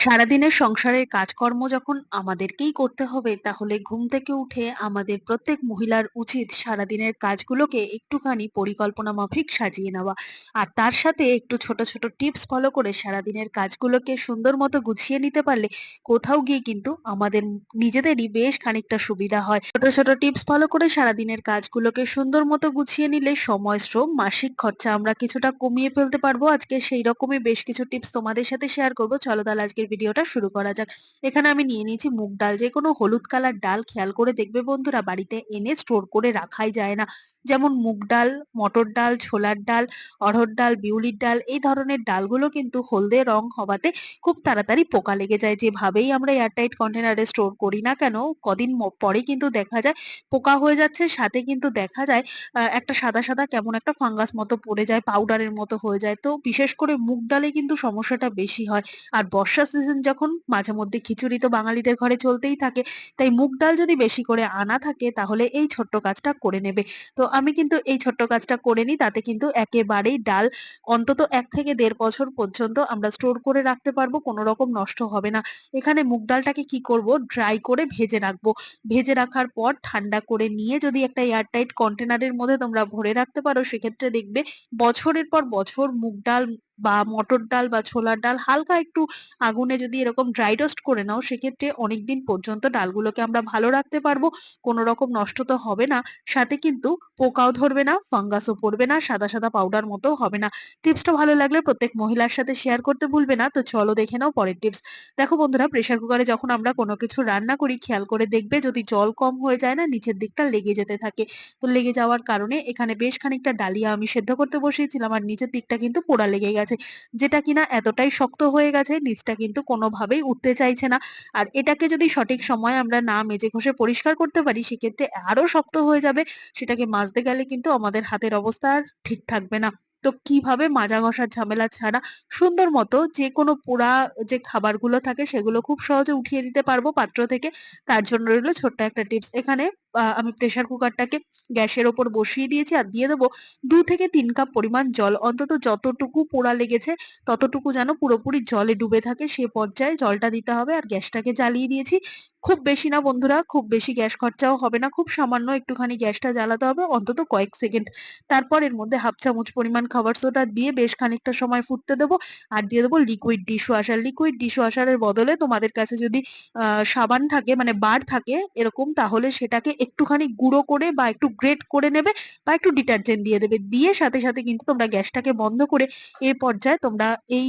সারাদিনের সংসারের কাজকর্ম যখন আমাদেরকেই করতে হবে, তাহলে ঘুম থেকে উঠে আমাদের প্রত্যেক মহিলার উচিত সারাদিনের কাজগুলোকে একটুখানি পরিকল্পনা মাফিক সাজিয়ে নেওয়া। আর তার সাথে একটু ছোট ছোট টিপস ফলো করে সারাদিনের কাজগুলোকে সুন্দর মতো গুছিয়ে নিতে পারলে কোথাও গিয়ে কিন্তু আমাদের নিজেদেরই বেশ খানিকটা সুবিধা হয়। ছোট ছোট টিপস ফলো করে সারাদিনের কাজগুলোকে সুন্দর মতো গুছিয়ে নিলে সময়, শ্রম, মাসিক খরচা আমরা কিছুটা কমিয়ে ফেলতে পারবো। আজকে সেই রকমই বেশ কিছু টিপস তোমাদের সাথে শেয়ার করব। চলো তাহলে আজকের ভিডিওটা শুরু করা যাক। এখানে আমি নিয়ে নিয়েছি মুগ ডাল। যেকোনো হলুদ কালার ডাল খেয়াল করে দেখবে বন্ধুরা, বাড়িতে এনে স্টোর করে রাখাই যায় না। যেমন মুগ ডাল, মটর ডাল, ছোলার ডাল, অড়হর ডাল, বিউলির ডাল, এই ধরনের ডালগুলো কিন্তু হলদে রং হওয়াতে খুব তাড়াতাড়ি পোকা লেগে যায়। যেভাবেই আমরা এয়ারটাইট কন্টেনারে স্টোর করি না কেন, কদিন পরে কিন্তু দেখা যায় পোকা হয়ে যাচ্ছে। সাথে কিন্তু দেখা যায় একটা সাদা সাদা কেমন একটা ফাঙ্গাস মতো পড়ে যায়, পাউডারের মতো হয়ে যায়। তো বিশেষ করে মুগ ডালে কিন্তু সমস্যাটা বেশি হয়। আর বর্ষা সিজন যখন, মাঝে মধ্যে খিচুড়ি তো বাঙালিদের ঘরে চলতেই থাকে। তাই মুগ ডাল যদি বেশি করে আনা থাকে তাহলে এই ছোট্ট কাজটা করে নেবে। তো আমি কিন্তু এই ছোট্ট কাজটা করে নিই, তাতে কিন্তু একেবারেই ডাল অন্তত ১ থেকে ১.৫ বছর পর্যন্ত আমরা স্টোর করে রাখতে পারবো। কোনো রকম নষ্ট হবে না। এখানে মুগ ডালটাকে কি করব, ড্রাই করে ভেজে রাখবো। ভেজে রাখার পর ঠান্ডা করে নিয়ে যদি একটা এয়ারটাইট কন্টেনারের মধ্যে তোমরা ভরে রাখতে পারো, সেক্ষেত্রে দেখবে বছরের পর বছর মুগ ডাল বা মটর ডাল বা ছোলার ডাল হালকা একটু আগুনে যদি এরকম ড্রাই রোস্ট করে নাও, সেক্ষেত্রে অনেকদিন পর্যন্ত ডালগুলোকে আমরা ভালো রাখতে পারবো। কোনো রকম নষ্ট তো হবে না। সাথে কিন্তু পোকাও ধরবে না, ফাঙ্গাসও পড়বে না, সাদা সাদা পাউডার মতো হবে না। টিপসটা ভালো লাগলে প্রত্যেক মহিলার সাথে শেয়ার করতে ভুলবে না। তো চলো দেখে নাও পরের টিপস। দেখো বন্ধুরা, প্রেসার কুকারে যখন আমরা কোনো কিছু রান্না করি, খেয়াল করে দেখবে যদি জল কম হয়ে যায় না, নিচের দিকটা লেগে যেতে থাকে। তো লেগে যাওয়ার কারণে এখানে বেশ খানিকটা ডালিয়া আমি সেদ্ধ করতে বসিয়েছিলাম, আর নিচের দিকটা কিন্তু পোড়া লেগে গেছে। যেটা কিনা এতটাই শক্ত হয়ে গেছে, নিচটা কিন্তু কোনোভাবেই উঠতে চাইছে না। আর এটাকে যদি সঠিক সময়ে আমরা না মেজে ঘষে পরিষ্কার করতে পারি, সেক্ষেত্রে আরো শক্ত হয়ে যাবে। সেটাকে মাজতে গেলে কিন্তু আমাদের হাতের অবস্থা আর ঠিক থাকবে না। তো কিভাবে মাজা ঘষার ঝামেলা ছাড়া সুন্দর মতো যেকোনো পোড়া যে খাবারগুলো থাকে সেগুলো খুব সহজে উঠিয়ে দিতে পারবো পাত্র থেকে, তার জন্য রইলো ছোট্ট একটা টিপস। এখানে আমি প্রেসার কুকারটাকে গ্যাসের ওপর বসিয়ে দিয়েছি, আর দিয়ে দেবো ২ থেকে ৩ কাপ পরিমাণ জল। অন্তত যতটুকু পোড়া লেগেছে ততটুকু যেন পুরোপুরি জলে ডুবে থাকে, সে পর্যায়ে জলটা দিতে হবে। আর গ্যাসটাকে জ্বালিয়ে দিয়েছি। খুব বেশি না বন্ধুরা, খুব বেশি গ্যাস খরচাও হবে না। খুব সামান্য একটুখানি গ্যাসটা জ্বালাতে হবে, অন্তত কয়েক সেকেন্ড। তারপর এর মধ্যে ১/২ চামচ পরিমাণ খাবার সোডা দিয়ে বেশ খানিকটা সময় ফুটতে দেবো। আর দিয়ে দেবো লিকুইড ডিশওয়াশার। লিকুইড ডিশওয়াশারের বদলে তোমাদের কাছে যদি সাবান থাকে, মানে বার থাকে এরকম, তাহলে সেটাকে একটুখানি গুঁড়ো করে বা একটু গ্রেট করে নেবে, বা একটু ডিটারজেন্ট দিয়ে দেবে। দিয়ে সাথে সাথে কিন্তু তোমরা গ্যাসটাকে বন্ধ করে এ পর্যায়ে তোমরা এই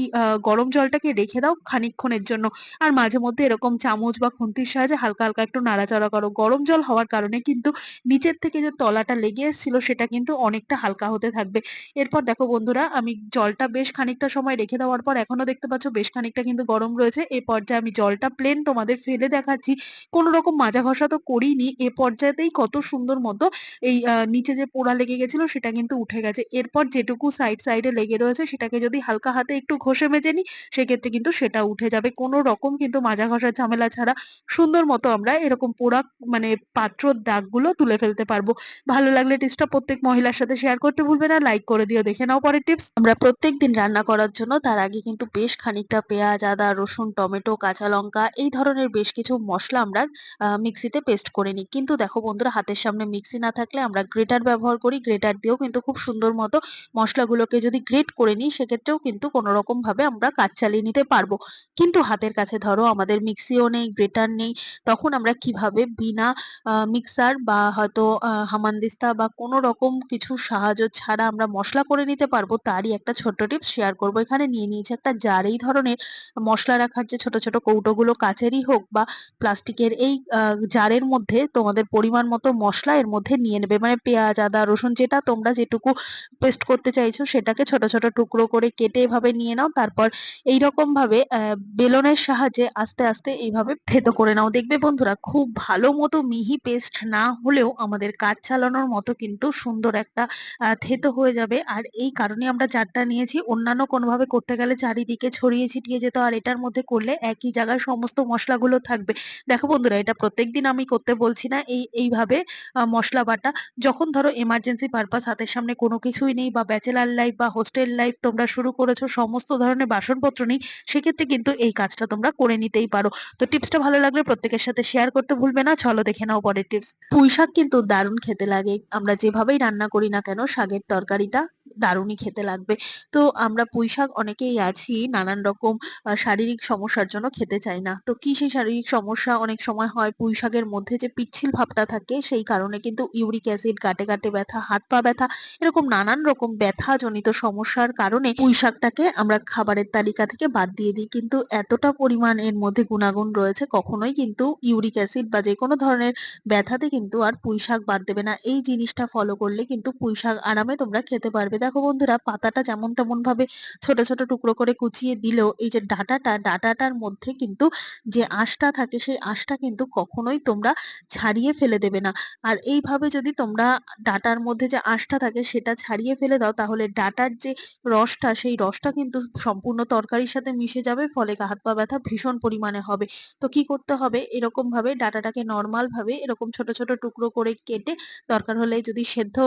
গরম জলটাকে রেখে দাও খানিকক্ষণের জন্য। আর মাঝে মধ্যে এরকম চামচ বা খুন্তির সাহায্যে হালকা হালকা একটু নাড়াচাড়া করো। গরম জল হওয়ার কারণে কিন্তু নিচের থেকে যে তলাটা লেগে এসেছিল সেটা কিন্তু অনেকটা হালকা হতে থাকবে। এরপর দেখো বন্ধুরা, আমি জলটা বেশ খানিকটা সময় রেখে দেওয়ার পর এখনো দেখতে পাচ্ছ বেশ খানিকটা কিন্তু গরম রয়েছে। এ পর্যায়ে আমি জলটা প্লেন তোমাদের ফেলে দেখাচ্ছি। কোন রকম মাজা ঘষা তো করিনি। এ পর্যায়েতেই কত সুন্দর মতো এই নিচে যে পোড়া লেগে গেছিল সেটা কিন্তু উঠে গেছে। এরপর যেটুকু সাইডে লেগে রয়েছে সেটাকে যদি হালকা হাতে একটু ঘষে মেজে নিই, সেক্ষেত্রে কিন্তু সেটা উঠে যাবে। কোন রকম কিন্তু মাজা ঘষার ঝামেলা ছাড়া সুন্দর মতো আমরা এরকম পোড়া, মানে পাত্রর দাগগুলো তুলে ফেলতে পারবো। ভালো লাগলে টিপসটা প্রত্যেক মহিলার সাথে শেয়ার করতে ভুলবে না। লাইক করে দিও। দেখে নাও পরের টিপস। আমরা প্রত্যেকদিন রান্না করার জন্য তার আগে কিন্তু বেশ খানিকটা পেঁয়াজ, আদা, রসুন, টমেটো, কাঁচা লঙ্কা, এই ধরনের বেশ কিছু মসলা আমরা মিক্সিতে পেস্ট করে নিই। কিন্তু দেখো বন্ধুরা, হাতের সামনে মিক্সি না থাকলে আমরা গ্রেটার ব্যবহার করি। গ্রেটার দিয়েও কিন্তু খুব সুন্দর মতো মসলাগুলোকে যদি গ্রেট করে নিই, সেক্ষেত্রেও কিন্তু কোনো রকম ভাবে আমরা কাজ চালিয়ে নিতে পারবো। কিন্তু হাতের কাছে ধরো আমাদের মিক্সিও নেই, গ্রেটার নেই, তখন আমরা কিভাবে বিনা মিক্সার বা হয়তো হামানদিস্তা বা কোনো রকম কিছু সাহায্য ছাড়া আমরা মসলা করে নিতে পারবো, তারই একটা ছোট্ট টিপস শেয়ার করব। এখানে নিয়ে নিয়েছি একটা জার। এই ধরনের মসলা রাখার যে ছোট ছোট কৌটোগুলো, কাচেরই হোক বা প্লাস্টিকের, এই জারের মধ্যে তোমাদের পরিমাণ মতো মসলা এর মধ্যে নিয়ে নেবে। মানে পেঁয়াজ, আদা, রসুন যেটা তোমরা যেটুকু পেস্ট করতে চাইছো সেটাকে ছোট ছোট টুকরো করে কেটে এভাবে নিয়ে নাও। তারপর এইরকম ভাবে বেলনের সাহায্যে আস্তে আস্তে এইভাবে থেতো করে নাও। দেখবে বন্ধুরা খুব ভালো মতো মিহি পেস্ট না হলেও আমাদের কাজ চালানোর মতো কিন্তু সুন্দর একটা থেতো হয়ে যাবে। আর এই কারণে আমরা জারটা নিয়েছি, অন্যান্য কোনোভাবে করতে গেলে চারিদিকে ছড়িয়ে ছিটিয়ে যেত, আর এটার মধ্যে করলে একই জায়গায় সমস্ত মশলাগুলো থাকবে। দেখো বন্ধুরা, এটা প্রত্যেকদিন আমি করতে বলছি না, এইভাবে মশলা বাটা যখন ধরো এমার্জেন্সি পারপাস হাতের সামনে কোনো কিছুই নেই, বা ব্যাচেলার লাইফ বা হোস্টেল লাইফ তোমরা শুরু করেছো, সমস্ত ধরনের বাসনপত্র নেই, সেক্ষেত্রে কিন্তু এই কাজটা তোমরা করে নিতেই পারো। তো টিপসটা ভালো লাগলে প্রত্যেকের সাথে শেয়ার করতে ভুলবে না। চলো দেখে নাও পরের টিপস। পুঁই শাক কিন্তু দারুণ খেতে লাগে, আমরা যেভাবেই রান্না করি না কেন শাকের তরকারিটা দারুণই খেতে লাগবে। তো আমরা পুঁই শাক অনেকেই আছি নানান রকম শারীরিক সমস্যার জন্য খেতে চাই না। তো কি সেই শারীরিক সমস্যা? অনেক সময় হয় পুঁই শাকের মধ্যে যে পিচ্ছিল ভাবটা থাকে, সেই কারণে কিন্তু ইউরিক অ্যাসিড, গাঁটে গাঁটে ব্যথা, হাত পা ব্যথা, এরকম নানান রকম ব্যথা জনিত সমস্যার কারণে পুঁই শাকটাকে আমরা খাবারের তালিকা থেকে বাদ দিয়ে দিই। কিন্তু এতটা পরিমাণ এর মধ্যে গুণাগুণ রয়েছে, কখনোই কিন্তু ইউরিক অ্যাসিড বা যে কোনো ধরনের ব্যথাতে কিন্তু আর পুঁই শাক বাদ দেবে না। এই জিনিসটা ফলো করলে কিন্তু পুঁই শাক আরামে তোমরা খেতে পারবে। দেখো বন্ধুরা, পাতাটা যেমন তেমন ভাবে ছোট ছোট টুকরো করে কুচিয়ে দিলেও এই যে ডাঁটাটার মধ্যে কিন্তু যে আঁশটা থাকে, সেই আঁশটা কিন্তু কখনোই তোমরা ছাড়িয়ে ফেলে দেবে না। আর এইভাবে যদি তোমরা ডাঁটার মধ্যে যে আঁশটা থাকে সেটা ছাড়িয়ে ফেলে দাও, তাহলে ডাঁটার যে রসটা, সেই রসটা কিন্তু সম্পূর্ণ তরকারির সাথে মিশে যাবে, ফলে হাত পা ব্যথা ভীষণ পরিমাণে হবে। তো কি করতে হবে, এরকম ভাবে ডাঁটাটাকে নরমাল ভাবে এরকম ছোট ছোট টুকরো করে কেটে, দরকার হলে যদি সেদ্ধ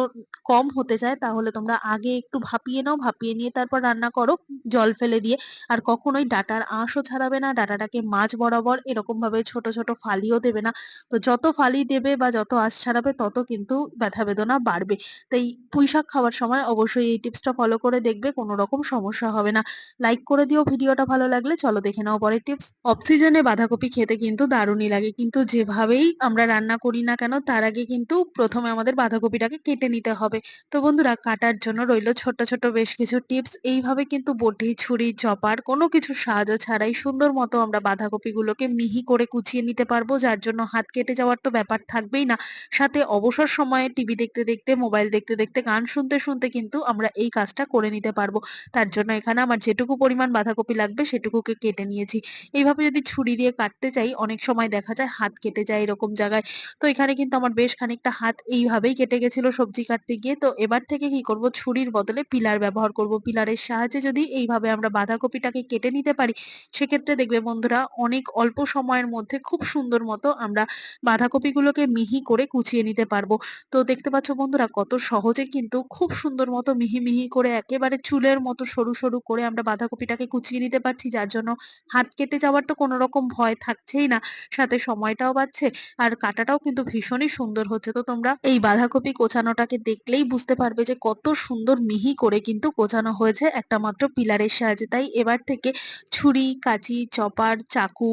কম হতে চায় তাহলে তোমরা আগে একটু ভাপিয়ে নাও, ভাপিয়ে নিয়ে তারপর রান্না করো জল ফেলে দিয়ে। আর কখনোই ডাঁটার আঁশও ছাড়াবে না, ডাঁটাটাকে মাঝ বরাবর এরকম ভাবে ছোট ছোট ফালিও দেবে না। তো যত ফালি দেবে বা যত আঁশ ছাড়াবে তত কিন্তু ব্যথা বেদনা বাড়বে। তাই পুঁই শাক খাওয়ার সময় অবশ্যই এই টিপসটা ফলো করে দেখবে, কোনো রকম সমস্যা হবে না। লাইক করে দিও ভিডিওটা ভালো লাগলে। চলো দেখে নাও পরের টিপস। অফ সিজনে বাঁধাকপি খেতে কিন্তু দারুণই লাগে, কিন্তু যেভাবেই আমরা রান্না করি না কেন তার আগে কিন্তু প্রথমে আমাদের বাঁধাকপিটাকে কেটে নিতে হবে। তো বন্ধুরা, কাটার জন্য রইলো ছোট্ট ছোট্ট বেশ কিছু টিপস। এইভাবে কিন্তু বটি, ছুরি, চপার কোনো কিছু সাহায্য ছাড়াই সুন্দর মতো আমরা বাঁধাকপিগুলোকে মিহি করে কুচিয়ে নিতে পারবো, যার জন্য হাত কেটে যাওয়ার তো ব্যাপার থাকবেই না। সাথে অবসর সময়ে টিভি দেখতে দেখতে, মোবাইল দেখতে দেখতে, গান শুনতে শুনতে কিন্তু আমরা এই কাজটা করে নিতে পারবো। তার জন্য এখানে আমার যেটুকু পরিমাণ বাঁধাকপি লাগবে সেটুকুকে কেটে নিয়েছি। এইভাবে যদি ছুরি দিয়ে কাটতে চাই, অনেক সময় দেখা যায় হাত কেটে যায় এরকম জায়গায়। তো এখানে কিন্তু আমার বেশ খানিকটা হাত এইভাবেই কেটে গেছিল সবজি কাটতে গিয়ে। তো এবার থেকে কি করব, ছুরির বদলে পিলার ব্যবহার করব। পিলারের সাহায্যে যদি এইভাবে আমরা বাঁধাকপিটাকে কেটে নিতে পারি, সেক্ষেত্রে দেখবে বন্ধুরা অনেক অল্প সময়ের মধ্যে খুব সুন্দর মতো আমরা বাঁধাকপিগুলোকে মিহি করে কুচিয়ে নিতে পারবো। তো দেখতে পাচ্ছ বন্ধুরা, কত সহজে কিন্তু খুব সুন্দর মতো মিহি মিহি করে একেবারে চুলের মতো সরু সরু করে আমরা বাঁধাকপিটাকে কুচিয়ে নিতে পারছি, যার জন্য হাত কেটে যাওয়ার তো কোনো রকম ভয় থাকছেই না, সাথে সময়টাও বাঁচছে, আর কাটাটাও কিন্তু ভীষণই সুন্দর হচ্ছে। তো তোমরা এই বাঁধাকপি কোচানোটাকে দেখলেই বুঝতে পারবে যে কত সুন্দর মিহি করে কিন্তু কোচানো হয়েছে একটা মাত্র পিলারের সাহায্যে। তাই এবার থেকে ছুরি, কাঁচি, চপার, চাকু,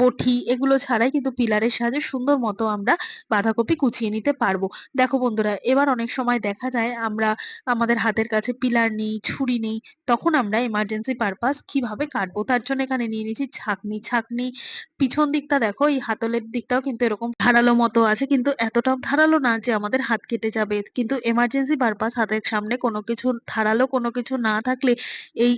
বটি এগুলো ছাড়াই কিন্তু পিলারের সাহায্যে সুন্দর মতো আমরা বাঁধাকপি কুচিয়ে নিতে পারবো। দেখো বন্ধুরা, এবার অনেক সময় দেখা যায় আমরা আমাদের হাতের কাছে পিলার নেই, ছুরি নেই, তখন আমরা এমার্জেন্সি পারপাস কিভাবে কাটবো, তার জন্য এখানে নিয়ে নিয়েছি ছাঁকনি। ছাঁকনি পিছন দিকটা দেখো, এই হাতলের দিকটাও কিন্তু এরকম ধারালো মতো আছে, কিন্তু এতটাও ধারালো না যে আমাদের হাত কেটে যাবে। কিন্তু এমার্জেন্সি পারপাস হাতের সামনে কোনো কিছু ধারালো কোনো কিছু না থাকলে এই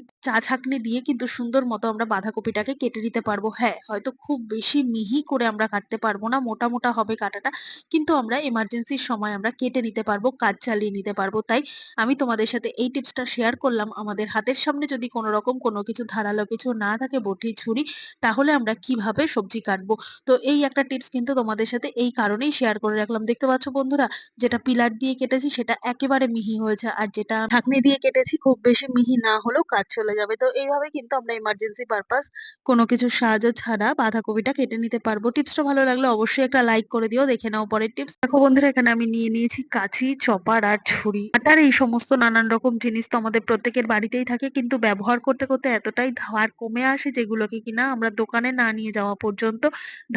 ছাঁকনি দিয়ে কিন্তু সুন্দর মতো আমরা বাঁধাকপিটাকে কেটে নিতে পারবো। হ্যাঁ, হয়তো খুব বেশি মিহি করে আমরা কাটতে পারবো না, মোটা মোটা হবে কাটাটা, কিন্তু আমরা এমার্জেন্সির সময় আমরা কেটে নিতে পারবো, কাজ চালিয়ে নিতে পারবো। তাই আমি তোমাদের সাথে এই টিপসটা শেয়ার করলাম। আমাদের হাতের সামনে যদি কোনো রকম কোনো কিছু ধারালো কিছু না থাকে, বটি, ছুরি, তাহলে আমরা কিভাবে সবজি কাটবো। তো এই একটা টিপস কিন্তু তোমাদের সাথে এই কারণেই শেয়ার করে রাখলাম। দেখতে পাচ্ছ বন্ধুরা, যেটা পিলার দিয়ে কেটেছি সেটা একেবারে মিহি হয়েছে, আর যেটা ঢাকনি দিয়ে কেটেছি খুব বেশি মিহি না হলেও কাজ চলে যাবে। তো এইভাবে কিন্তু আমরা এমার্জেন্সি পারপাস কোনো কিছুর সাহায্য ছাড়া বাঁধাকপিটা কেটে নিতে পারবো। টিপসটা ভালো লাগলে অবশ্যই একটা লাইক করে দিও। দেখে নাও পরের টিপস। দেখো বন্ধুরা, এখানে আমি নিয়ে নিয়েছি কাঁচি, চপার আর ছুরি। কাটার এই সমস্ত নানান রকম জিনিস তো আমাদের প্রত্যেকের বাড়িতেই থাকে, কিন্তু ব্যবহার করতে করতে এতটাই ধার কমে আসে যেগুলোকে কিনা আমরা দোকানে না নিয়ে যাওয়া পর্যন্ত,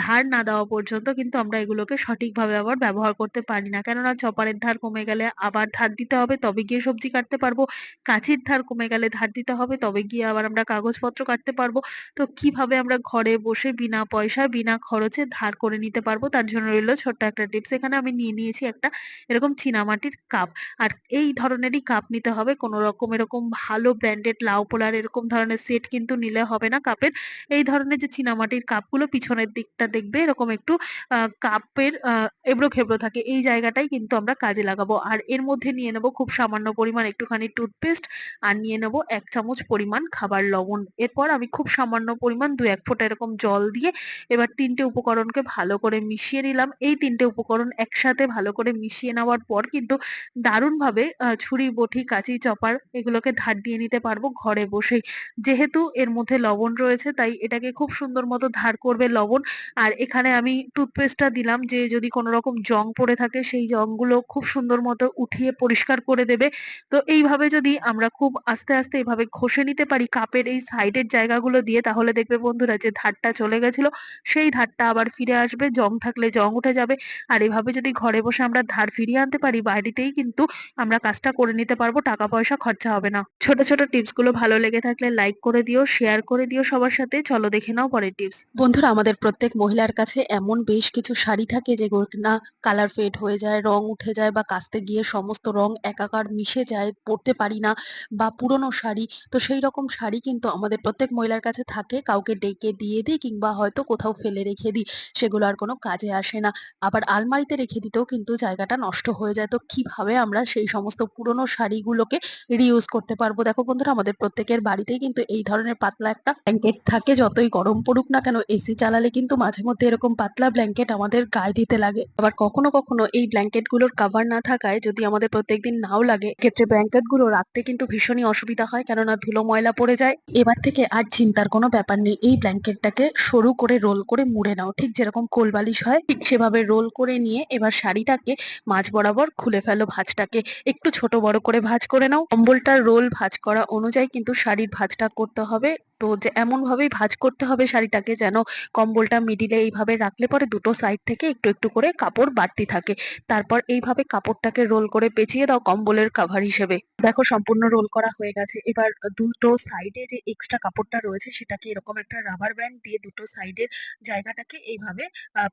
ধার না দেওয়া পর্যন্ত কিন্তু আমরা এগুলোকে সঠিকভাবে আবার ব্যবহার করতে পারি না। কেননা চপারের ধার কমে গেলে আবার ধার দিতে হবে, তবে গিয়ে সবজি সবজি কাটতে পারবো। কাঁচির ধার কমে গেলে ধার দিতে হবে, তবে গিয়ে আবার আমরা কাগজপত্র কাটতে পারবো। তো কিভাবে আমরা ঘরে বসে বিনা পয়সায় বিনা খরচে ধার করে নিতে পারবো, তার জন্য রইলো ছোট্ট একটা টিপস। এখানে আমি নিয়ে নিয়েছি একটা এরকম চীনামাটির কাপ। আর এই ধরনেরই কাপ নিতে হবে, কোনো রকম এরকম ভালো ব্র্যান্ডেড লাউ পোলার এরকম ধরনের সেট কিন্তু নিলে হবে না কাপের। এই ধরনের যে চীনামাটির কাপগুলো পিছনের দিকটা দেখবে এরকম একটু কাপের এবড়ো খেবড়ো থাকে, এই জায়গাটাই কিন্তু আমরা কাজে লাগাবো। আর এর মধ্যে নিয়ে নেব খুব সামান্য পরিমাণ একটুখানি টুথপেস্ট, আর নিয়ে নেব ১ চামচ পরিমাণ খাবার লবণ। এরপর আমি খুব সামান্য পরিমাণ ২-১ ফোঁটা এরকম জল দিয়ে এবার ৩ টে উপকরণকে ভালো করে মিশিয়ে নিলাম। এই ৩ টে উপকরণ একসাথে ভালো করে মিশিয়ে নেওয়ার পর কিন্তু দারুণভাবে ছুরি, বঁটি, কাঁচি, চপার এগুলোকে ধার দিয়ে নিতে পারবো ঘরে বসেই। যেহেতু এর মধ্যে লবণ রয়েছে তাই এটাকে খুব সুন্দর মতো ধার করবে লবণ। আর এখানে আমি টুথপেস্টটা দিলাম যে যদি কোনো রকম জং পড়ে থাকে সেই জংগুলো খুব সুন্দর মতো উঠিয়ে পরিষ্কার করে দেবে। তো এইভাবে যদি আমরা খুব আস্তে, আস্তে এভাবে ঘষে নিতে পারি কাপের এই সাইডের জায়গাগুলো দিয়ে, তাহলে দেখবে বন্ধুরা যে ধারটা চলে গেছিল সেই ধারটা আবার ফিরে আসবে। জং থাকলে জং উঠে যাবে। আর এভাবে যদি ঘরে বসে আমরা ধার ফিরিয়ে আনতে পারি, বাড়িতেই কিন্তু আমরা কাজটা করে নিতে পারবো। টাকা পয়সা খরচা হবে না। ছোট, ছোট টিপস গুলো ভালো লেগে থাকলে লাইক করে দিও, শেয়ার করে দিও সবার সাথে। চলো দেখে নাও পরের টিপস। বন্ধুরা, আমাদের প্রত্যেক মহিলার কাছে এমন বেশ কিছু শাড়ি থাকে যেগুলো না কালার ফেড হয়ে যায়, রং উঠে যায় বা কাচতে গিয়ে সমস্ত রং একাকার মিশে যায়, পরতে পারি না, বা পুরনো শাড়ি। তো সেই রকম শাড়ি কিন্তু আমাদের প্রত্যেক মহিলার কাছে থাকে। কাউকে ডেকে দিয়ে দিই কিংবা হয়তো কোথাও ফেলে রেখে দিই। সেগুলো আর কোনো কাজে আসে না। আবার আলমারিতে রেখে দিতেও কিন্তু জায়গাটা নষ্ট হয়ে যায়। তো কিভাবে আমরা সেই সমস্ত পুরনো শাড়িগুলোকে রিইউজ করতে পারবো? দেখো বন্ধুরা, আমাদের প্রত্যেকের বাড়িতেই কিন্তু এই ধরনের পাতলা একটা ব্ল্যাঙ্কেট থাকে। যতই গরম পড়ুক না কেন, এসি চালালে কিন্তু মাঝে মধ্যে এরকম পাতলা ব্ল্যাঙ্কেট আমাদের গায়ে দিতে লাগে। আবার কখনো কখনো এই ব্ল্যাঙ্কেট গুলোর কভার না থাকায় যদি আমাদের প্রত্যেকদিন নাও লাগে, ক্ষেত্রে ব্ল্যাঙ্কেট গুলো রাখতে কিন্তু ভীষণই অসুবিধা হয়, কেননা ধুলো ময়লা পড়ে যায়। এবার থেকে আর চিন্তার কোনো ব্যাপার নেই। এই ব্ল্যাঙ্কেটটাকে সরু করে রোল করে মুড়ে নাও, ঠিক যেরকম কোলবালিশ হয় ঠিক সেভাবে রোল করে নিয়ে এবার শাড়িটাকে মাঝ বরাবর খুলে ফেলো। ভাঁজটাকে একটু ছোট বড় করে ভাঁজ করে নাও। কম্বলটার রোল ভাঁজ করা অনুযায়ী কিন্তু শাড়ির ভাঁজটা করতে হবে। তো যে এমন ভাবেই ভাঁজ করতে হবে শাড়িটাকে যেন কম্বলটা মিডিলে এইভাবে রাখলে পরে দুটো সাইড থেকে একটু একটু করে কাপড় বাড়তি থাকে। তারপর এইভাবে কাপড়টাকে রোল করে পেঁচিয়ে দাও কম্বলের কাভার হিসেবে। দেখো সম্পূর্ণ রোল করা হয়ে গেছে। এবার দুটো সাইডে যে এক্সট্রা কাপড়টা রয়েছে সেটাকে এরকম একটা রাবার ব্যান্ড দিয়ে দুটো সাইডের জায়গাটাকে এইভাবে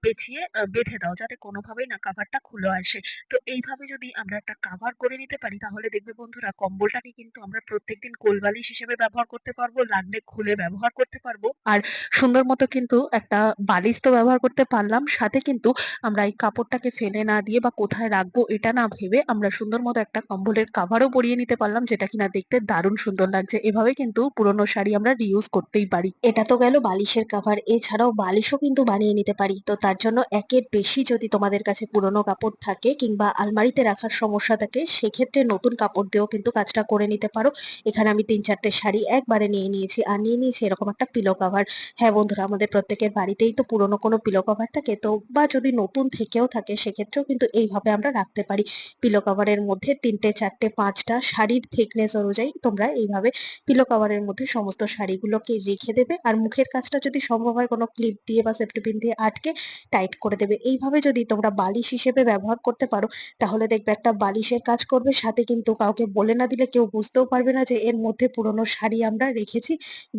পেঁচিয়ে বেঁধে দাও, যাতে কোনোভাবেই না কাভারটা খুলে আসে। তো এইভাবে যদি আমরা একটা কাভার করে নিতে পারি, তাহলে দেখবে বন্ধুরা কম্বলটাকে কিন্তু আমরা প্রত্যেকদিন কোলবালিশ হিসেবে ব্যবহার করতে পারবো, লাগলে খুলে ব্যবহার করতে পারবো। আর সুন্দর মতো কিন্তু একটা বালিশ তো ব্যবহার করতে পারলাম, সাথে কিন্তু আমরা এই কাপড়টাকে ফেলে না দিয়ে বা কোথায় রাখবো এটা না ভেবে আমরা সুন্দর মতো একটা কম্বলের কাভারও পরিয়ে নিতে পারলাম, যেটা কিনা দেখতে দারুণ সুন্দর লাগছে। এভাবে কিন্তু পুরোনো শাড়ি আমরা রিউজ করতেই পারি। এটা তো গেল বালিশের কাভার, এছাড়াও বালিশও কিন্তু বানিয়ে নিতে পারি। তো তার জন্য একের বেশি যদি তোমাদের কাছে পুরোনো কাপড় থাকে কিংবা আলমারিতে রাখার সমস্যা থাকে, সেক্ষেত্রে নতুন কাপড় দিয়েও কিন্তু কাজটা করে নিতে পারো। এখানে আমি ৩-৪টে শাড়ি একবারে নিয়ে নিয়েছি, আর নিয়ে নিয়েছি এরকম একটা পিলো কাভার। হ্যাঁ বন্ধুরা, আমাদের প্রত্যেকের বাড়িতেই তো পুরোনো কোনো পিলো কভার থাকে, তো বা যদি নতুন থেকেও থাকে সেক্ষেত্রেও কিন্তু এইভাবে আমরা রাখতে পারি। পিলো কভারের মধ্যে ৩টে, ৪টে, ৫টা শাড়ির থিকনেস অনুযায়ী তোমরা এইভাবে পিলো কভারের মধ্যে সমস্ত শাড়িগুলোকে রেখে দেবে। আর মুখের কাজটা যদি সম্ভব হয় কোনো ক্লিপ দিয়ে বা সেফটি পিন দিয়ে আটকে টাইট করে দেবে। এইভাবে যদি তোমরা বালিশ হিসেবে ব্যবহার করতে পারো, তাহলে দেখবে একটা বালিশের কাজ করবে, সাথে কিন্তু কাউকে বলে না দিলে কেউ বুঝতেও পারবে না যে এর মধ্যে পুরোনো শাড়ি আমরা রেখেছি,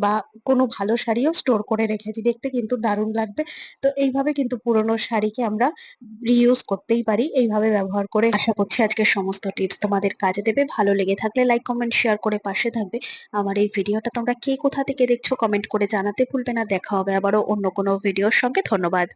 বা কোনো ভালো শাড়িও স্টোর করে রেখেছি। দেখতে কিন্তু দারুণ লাগবে। তো এইভাবে কিন্তু পুরোনো শাড়িকে আমরা রিইউজ করতেই পারি এইভাবে ব্যবহার করে। আশা করছি আজকের সমস্ত টিপস তোমাদের কাজে দেবে। ভালো লেগে থাকলে লাইক, কমেন্ট, শেয়ার করে পাশে থাকবে। আমার এই ভিডিওটা তোমরা কে কোথা থেকে দেখছো কমেন্ট করে জানাতে ভুলবে না। দেখা হবে আবারও অন্য কোনো ভিডিওর সঙ্গে। ধন্যবাদ।